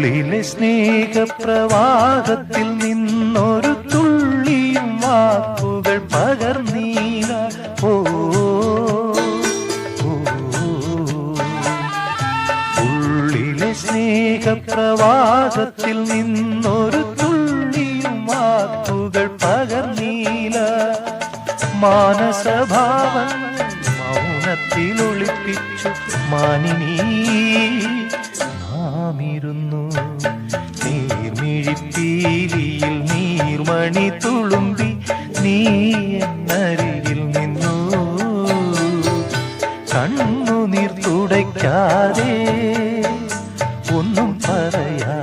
ഉള്ളിലെ സ്നേഹപ്രവാഹത്തിൽ നിന്നൊരു തുള്ളിയും വാക്കുകൾ പകർന്നീല. ഓ ഉള്ളിലെ സ്നേഹപ്രവാഹത്തിൽ നിന്നൊരു തുള്ളിയും വാക്കുകൾ പകർന്നീല. മാനസഭാവങ്ങൾ മൗനത്തിൽ ഒളിപ്പിച്ചു മാനിനീ നാമിരുന്നു. നീർമിഴിപ്പീലിയിൽ നീർമണി തുളുമ്പി നീ എന്നരികിൽ നിന്നു. കണ്ണുനീർ തുടയ്ക്കാതെ ഒന്നും പറയാ